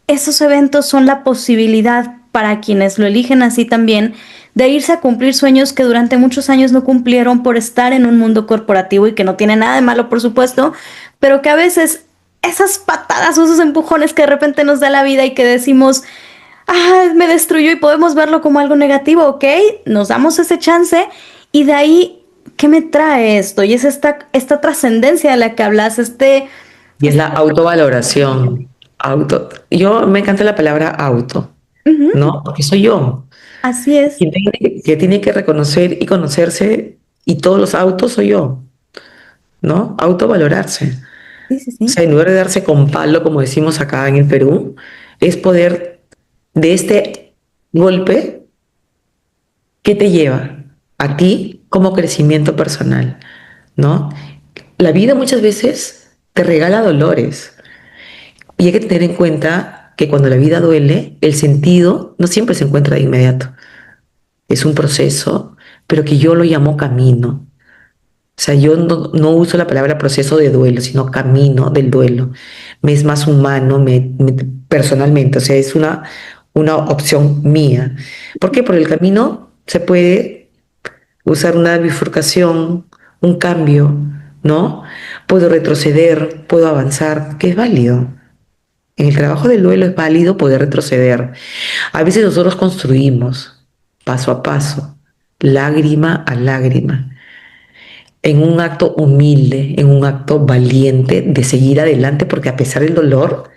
esos eventos son la posibilidad para quienes lo eligen así también de irse a cumplir sueños que durante muchos años no cumplieron por estar en un mundo corporativo y que no tiene nada de malo, por supuesto, pero que a veces esas patadas o esos empujones que de repente nos da la vida y que decimos, ah, me destruyó y podemos verlo como algo negativo, ¿ok? Nos damos ese chance y de ahí, ¿qué me trae esto? Y es esta trascendencia de la que hablas, Y es la autovaloración. Yo me encanta la palabra auto, ujú, ¿no? Porque soy yo. así es. Que tiene que reconocer y conocerse, y todos los autos soy yo, ¿no? Autovalorarse. Sí, sí, O sea, sí. en lugar de darse con palo, como decimos acá en el Perú, es poder de este golpe, ¿qué te lleva a ti como crecimiento personal? ¿No? La vida muchas veces te regala dolores y hay que tener en cuenta que cuando la vida duele, el sentido no siempre se encuentra de inmediato. Es un proceso, pero que yo lo llamo camino. O sea, yo no uso la palabra proceso de duelo, sino camino del duelo. Me es más humano personalmente, o sea, es una opción mía. ¿Por qué? Por el camino se puede usar una bifurcación, un cambio, ¿no? Puedo retroceder, puedo avanzar, que es válido. En el trabajo del duelo es válido poder retroceder. A veces nosotros construimos paso a paso, lágrima a lágrima, en un acto humilde, en un acto valiente de seguir adelante, porque a pesar del dolor,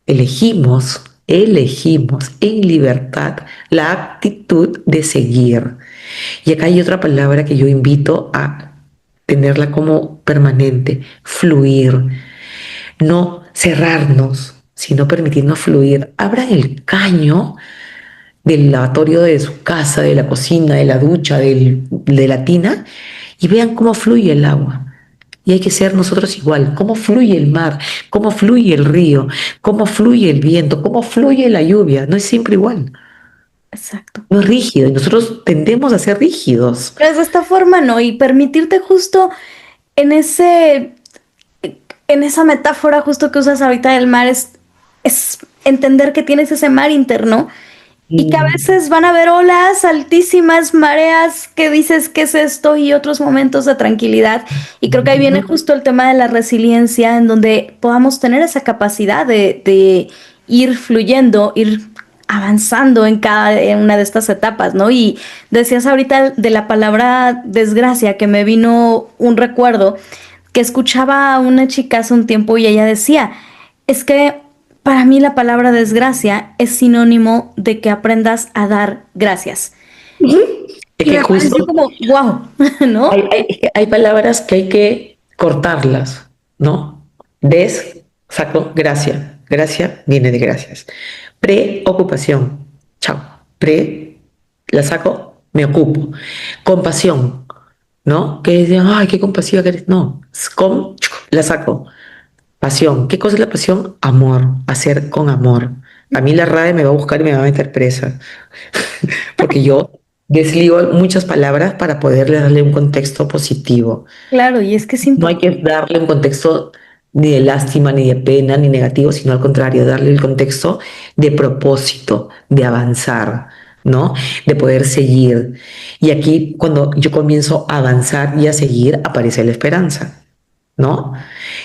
elegimos en libertad la actitud de seguir. Y acá hay otra palabra que yo invito a tenerla como permanente: fluir. No cerrarnos, sino permitirnos fluir. Abran el caño del lavatorio de su casa, de la cocina, de la ducha, de la tina, y vean cómo fluye el agua. Y hay que ser nosotros igual, cómo fluye el mar, cómo fluye el río, cómo fluye el viento, cómo fluye la lluvia. No es siempre igual, Exacto. no es rígido, y nosotros tendemos a ser rígidos. Pero de esta forma no, y permitirte justo en en esa metáfora justo que usas ahorita del mar es entender que tienes ese mar interno y que a Mm, veces van a haber olas altísimas, mareas que dices qué es esto y otros momentos de tranquilidad. Y creo que ahí viene ujú. justo el tema de la resiliencia en donde podamos tener esa capacidad de ir fluyendo, ir avanzando en en una de estas etapas, ¿no? Y decías ahorita de la palabra desgracia que me vino un recuerdo que escuchaba a una chica hace un tiempo y ella decía, es que para mí la palabra desgracia es sinónimo de que aprendas a dar gracias. Es Y que me pareció justo como, wow, ¿no? hay palabras que hay que cortarlas, ¿no? Saco, gracia. Gracia viene de gracias. Preocupación. Chao. La saco, me ocupo. Compasión, ¿no? Que dicen, ay, qué compasiva que eres. No, la saco. Pasión. ¿Qué cosa es la pasión? Amor. Hacer con amor. A mí la RAE me va a buscar y me va a meter presa, porque yo desligo muchas palabras para poderle darle un contexto positivo. Claro, y es que es No hay que importante. darle un contexto ni de lástima, ni de pena, ni negativo, sino al contrario, darle el contexto de propósito, de avanzar, ¿no? De poder seguir. Y aquí, cuando yo comienzo a avanzar y a seguir, aparece la esperanza, ¿no?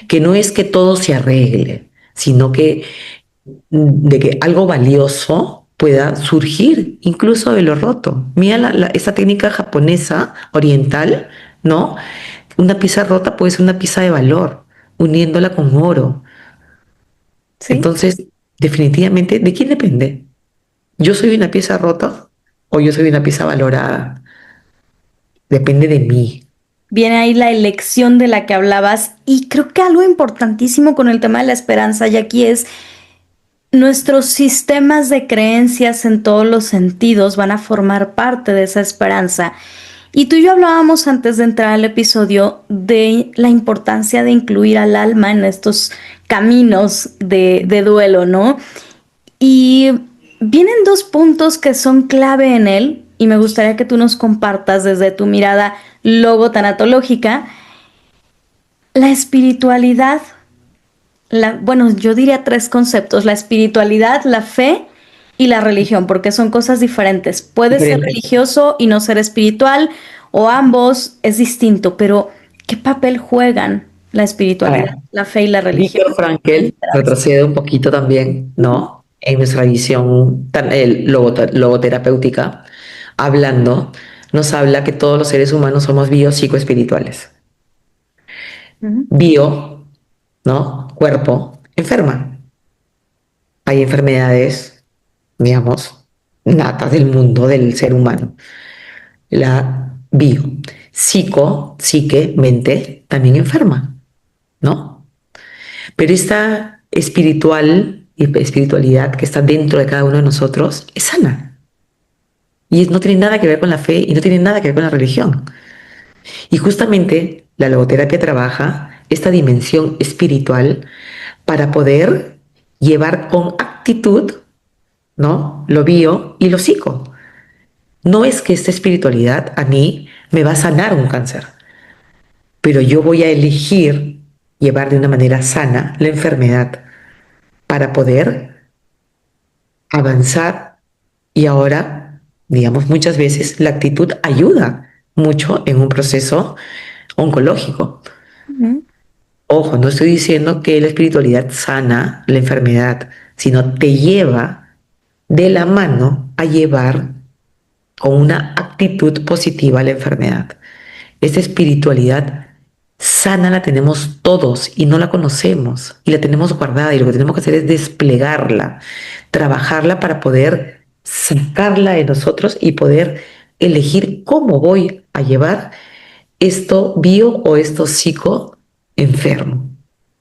Que no es que todo se arregle, sino que de que algo valioso pueda surgir incluso de lo roto. Mira esa técnica japonesa oriental, ¿no? Una pieza rota puede ser una pieza de valor, uniéndola con oro. ¿Sí? Entonces, definitivamente, ¿de quién depende? ¿Yo soy una pieza rota o yo soy una pieza valorada? Depende de mí. Viene ahí la elección de la que hablabas y creo que algo importantísimo con el tema de la esperanza y aquí es nuestros sistemas de creencias en todos los sentidos van a formar parte de esa esperanza. Y tú y yo hablábamos antes de entrar al episodio de la importancia de incluir al alma en estos caminos de duelo, ¿no? Y vienen dos puntos que son clave en él y me gustaría que tú nos compartas desde tu mirada logotanatológica la espiritualidad, bueno, yo diría tres conceptos, la espiritualidad, la fe y la religión, porque son cosas diferentes. Puedes ser Diferente. religioso y no ser espiritual, o ambos es distinto, pero ¿qué papel juegan la A ver, espiritualidad, la fe y la religión? Víctor Frankl retrocede un poquito también, ¿no? En nuestra visión logoterapéutica, hablando, nos habla que todos los seres humanos somos biopsicoespirituales. Ujú. Bio, ¿no? Cuerpo, enferma. Hay enfermedades, digamos, natas del mundo del ser humano. La bio. Psique, mente, también enferma, ¿no? Pero esta espiritualidad que está dentro de cada uno de nosotros es sana. Y no tiene nada que ver con la fe y no tiene nada que ver con la religión. Y justamente la logoterapia trabaja esta dimensión espiritual para poder llevar con actitud, ¿no? Lo bio y lo psico. No es que esta espiritualidad a mí me va a sanar un cáncer, pero yo voy a elegir llevar de una manera sana la enfermedad para poder avanzar y ahora, digamos, muchas veces la actitud ayuda mucho en un proceso oncológico. Ujú. Ojo, no estoy diciendo que la espiritualidad sana la enfermedad, sino te lleva de la mano a llevar con una actitud positiva a la enfermedad. Esta espiritualidad sana la tenemos todos y no la conocemos y la tenemos guardada y lo que tenemos que hacer es desplegarla, trabajarla para poder sacarla de nosotros y poder elegir cómo voy a llevar esto bio o esto psico enfermo.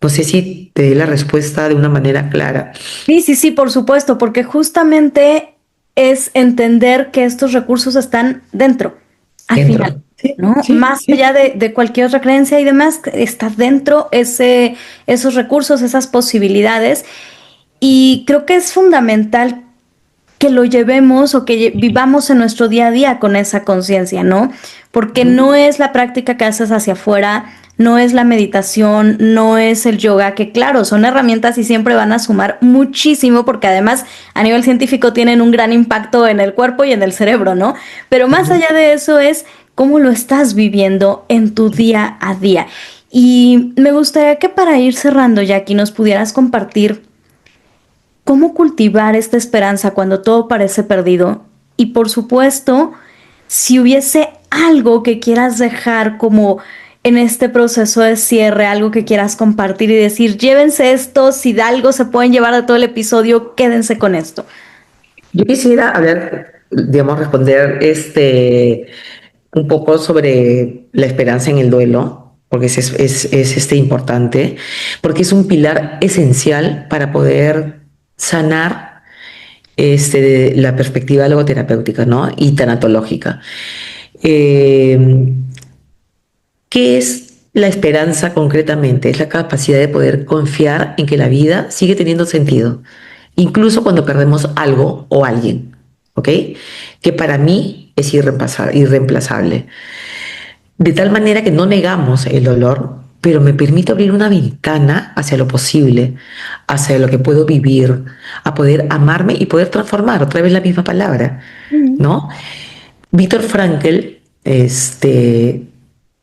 No sé si te di la respuesta de una manera clara. Sí, sí, sí, por supuesto, porque justamente es entender que estos recursos están dentro, al final, Dentro. Sí, ¿no? sí, Más sí. allá de cualquier otra creencia y demás, está dentro esos recursos, esas posibilidades. Y creo que es fundamental que lo llevemos o que vivamos en nuestro día a día con esa conciencia, ¿no? Porque Ujú. no es la práctica que haces hacia afuera, no es la meditación, no es el yoga, que claro, son herramientas y siempre van a sumar muchísimo porque además a nivel científico tienen un gran impacto en el cuerpo y en el cerebro, ¿no? Pero más Ujú. allá de eso es cómo lo estás viviendo en tu día a día. Y me gustaría que para ir cerrando, Jackie, nos pudieras compartir cómo cultivar esta esperanza cuando todo parece perdido. Y por supuesto, si hubiese algo que quieras dejar como en este proceso de cierre, algo que quieras compartir y decir, llévense esto, si de algo se pueden llevar de todo el episodio, quédense con esto. Yo quisiera hablar, digamos, responder un poco sobre la esperanza en el duelo, porque es importante, porque es un pilar esencial para poder sanar la perspectiva logoterapéutica, ¿no? Y tanatológica. Eh, ¿Qué es la esperanza concretamente? Es la capacidad de poder confiar en que la vida sigue teniendo sentido, incluso cuando perdemos algo o alguien, ¿ok? Que para mí es irreemplazable. De tal manera que no negamos el dolor, pero me permite abrir una ventana hacia lo posible, hacia lo que puedo vivir, a poder amarme y poder transformar, otra vez la misma palabra, Mm. ¿no? Víctor Frankl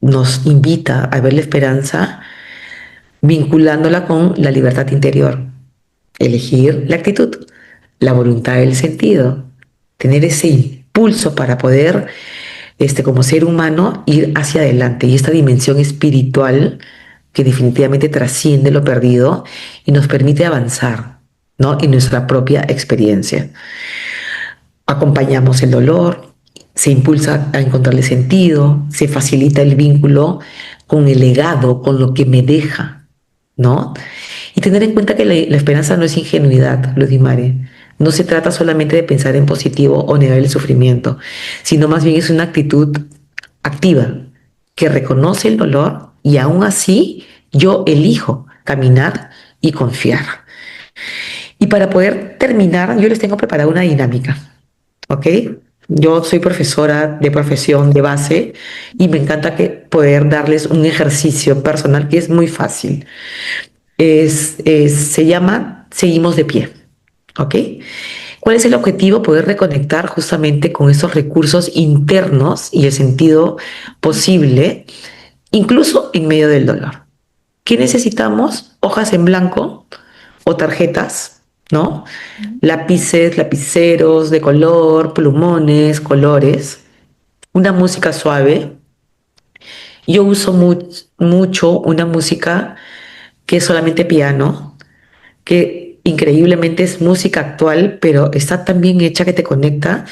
nos invita a ver la esperanza vinculándola con la libertad interior, elegir la actitud, la voluntad del sentido, tener ese impulso para poder, como ser humano, ir hacia adelante y esta dimensión espiritual que definitivamente trasciende lo perdido y nos permite avanzar, ¿no? En nuestra propia experiencia. Acompañamos el dolor, se impulsa a encontrarle sentido, se facilita el vínculo con el legado, con lo que me deja, ¿no? Y tener en cuenta que la esperanza no es ingenuidad, Ludimare. No se trata solamente de pensar en positivo o negar el sufrimiento, sino más bien es una actitud activa que reconoce el dolor y aún así yo elijo caminar y confiar. Y para poder terminar, yo les tengo preparada una dinámica, ¿ok? Yo soy profesora de profesión de base y me encanta poder darles un ejercicio personal que es muy fácil. Se llama Seguimos de pie, ¿ok? ¿Cuál es el objetivo? Poder reconectar justamente con esos recursos internos y el sentido posible, incluso en medio del dolor. ¿Qué necesitamos? Hojas en blanco o tarjetas, ¿no? Lápices, lapiceros de color, plumones, colores, una música suave. Yo uso mucho una música que es solamente piano, que increíblemente es música actual, pero está tan bien hecha que te conecta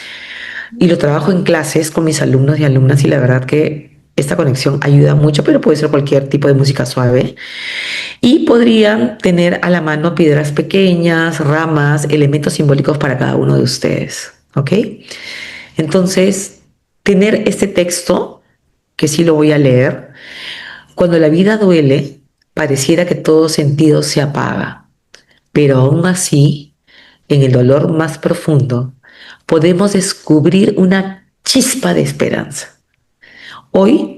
y lo trabajo en clases con mis alumnos y alumnas y la verdad que esta conexión ayuda mucho, pero puede ser cualquier tipo de música suave. Y podrían tener a la mano piedras pequeñas, ramas, elementos simbólicos para cada uno de ustedes, ¿ok? Entonces, tener este texto, que sí lo voy a leer, cuando la vida duele, pareciera que todo sentido se apaga, pero aún así, en el dolor más profundo, podemos descubrir una chispa de esperanza. Hoy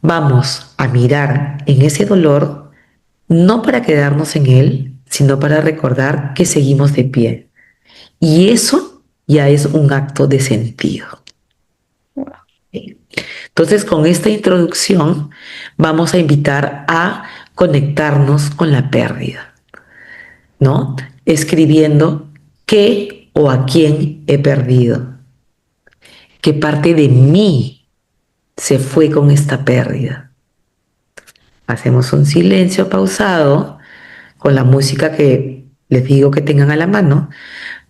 vamos a mirar en ese dolor no para quedarnos en él, sino para recordar que seguimos de pie. Y eso ya es un acto de sentido. Entonces, con esta introducción, vamos a invitar a conectarnos con la pérdida, ¿no? Escribiendo qué o a quién he perdido, qué parte de mí se fue con esta pérdida. Hacemos un silencio pausado con la música que les digo que tengan a la mano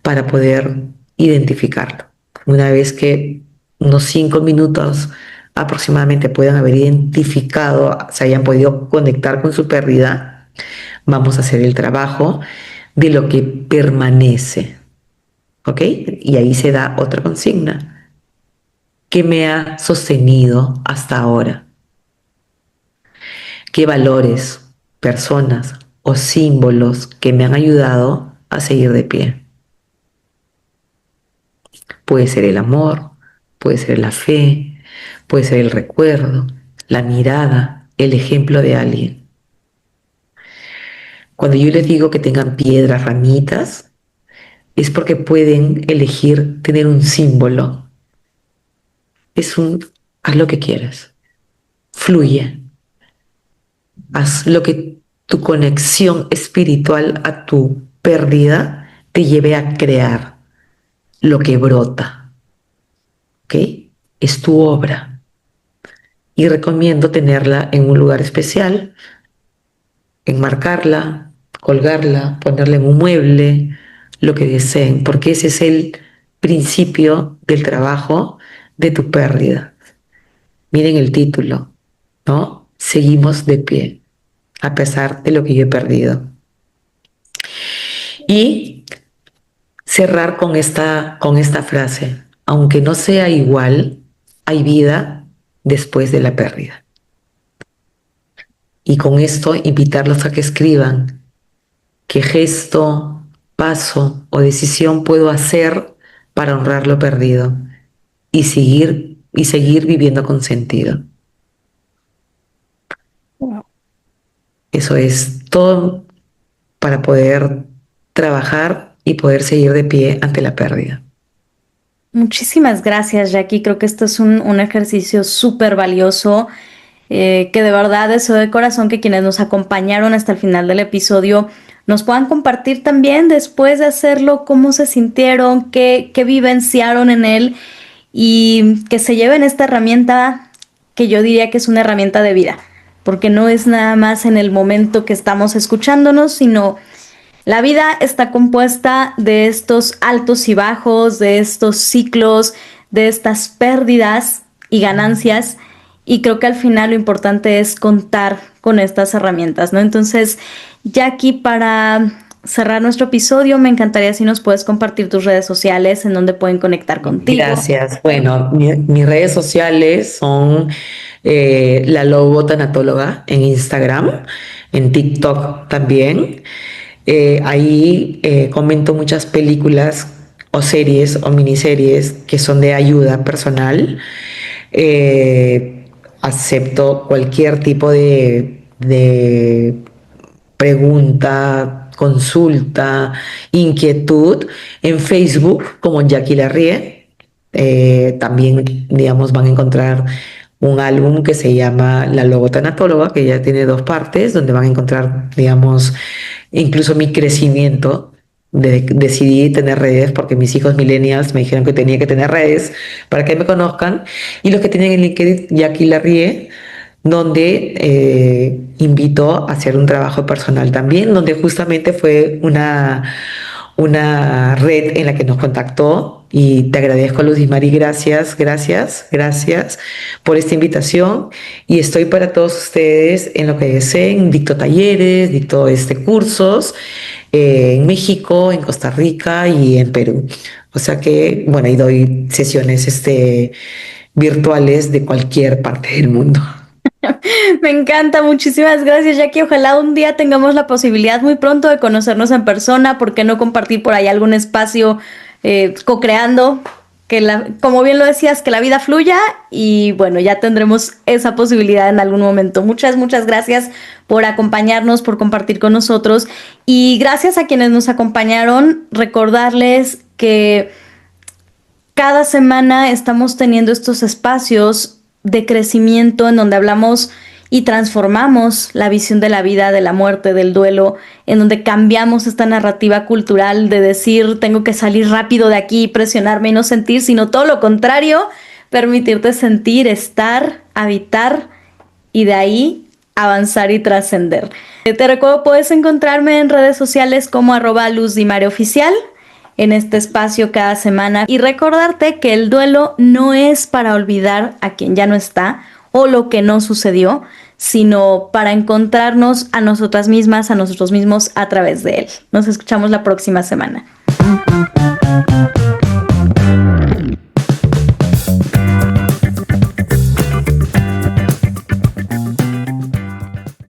para poder identificarlo. Una vez que unos 5 minutos aproximadamente puedan haber identificado, se hayan podido conectar con su pérdida, vamos a hacer el trabajo de lo que permanece. ¿Ok? Y ahí se da otra consigna. ¿Qué me ha sostenido hasta ahora? ¿Qué valores, personas o símbolos que me han ayudado a seguir de pie? Puede ser el amor, puede ser la fe, puede ser el recuerdo, la mirada, el ejemplo de alguien. Cuando yo les digo que tengan piedras, ramitas, es porque pueden elegir tener un símbolo. Haz lo que quieras, fluye, haz lo que tu conexión espiritual a tu pérdida te lleve a crear lo que brota, ¿ok? Es tu obra. Y recomiendo tenerla en un lugar especial, enmarcarla, colgarla, ponerla en un mueble, lo que deseen, porque ese es el principio del trabajo de tu pérdida. Miren el título, ¿no? Seguimos de pie, a pesar de lo que yo he perdido. Y cerrar con esta frase, aunque no sea igual, hay vida después de la pérdida. Y con esto invitarlos a que escriban qué gesto, paso o decisión puedo hacer para honrar lo perdido y seguir viviendo con sentido. Wow. Eso es todo para poder trabajar y poder seguir de pie ante la pérdida. Muchísimas gracias, Jackie. Creo que esto es un ejercicio súper valioso, que de verdad deseo de corazón que quienes nos acompañaron hasta el final del episodio nos puedan compartir también después de hacerlo cómo se sintieron, qué vivenciaron en él y que se lleven esta herramienta que yo diría que es una herramienta de vida, porque no es nada más en el momento que estamos escuchándonos, sino la vida está compuesta de estos altos y bajos, de estos ciclos, de estas pérdidas y ganancias, y creo que al final lo importante es contar con estas herramientas, ¿no? Entonces, Jackie, para cerrar nuestro episodio, me encantaría si nos puedes compartir tus redes sociales en donde pueden conectar contigo. Gracias. Bueno, mis redes sociales son la Lobo Tanatóloga en Instagram, en TikTok también. Ahí comento muchas películas o series o miniseries que son de ayuda personal. Acepto cualquier tipo de pregunta, consulta, inquietud en Facebook como Jackie Larrie. También, digamos, van a encontrar un álbum que se llama La Logotanatóloga, que ya tiene 2 partes, donde van a encontrar, digamos, incluso mi crecimiento. Decidí tener redes porque mis hijos millennials me dijeron que tenía que tener redes para que me conozcan. Y los que tienen en LinkedIn, Jackie Larrie, donde invito a hacer un trabajo personal también, donde justamente fue una red en la que nos contactó. Y te agradezco, Luz y Mari, gracias por esta invitación. Y estoy para todos ustedes en lo que deseen. Dicto talleres, dicto cursos en México, en Costa Rica y en Perú. O sea que, bueno, y doy sesiones virtuales de cualquier parte del mundo. Me encanta, muchísimas gracias, Jackie. Ojalá un día tengamos la posibilidad muy pronto de conocernos en persona. ¿Por qué no compartir por ahí algún espacio co-creando? Como bien lo decías, que la vida fluya, y bueno, ya tendremos esa posibilidad en algún momento. Muchas gracias por acompañarnos, por compartir con nosotros, y gracias a quienes nos acompañaron. Recordarles que cada semana estamos teniendo estos espacios de crecimiento en donde hablamos y transformamos la visión de la vida, de la muerte, del duelo, en donde cambiamos esta narrativa cultural de decir tengo que salir rápido de aquí, presionarme y no sentir, sino todo lo contrario, permitirte sentir, estar, habitar, y de ahí avanzar y trascender. Te recuerdo, puedes encontrarme en redes sociales como @LuzDiMareOficial, en este espacio cada semana, y recordarte que el duelo no es para olvidar a quien ya no está o lo que no sucedió, sino para encontrarnos a nosotras mismas, a nosotros mismos a través de él. Nos escuchamos la próxima semana.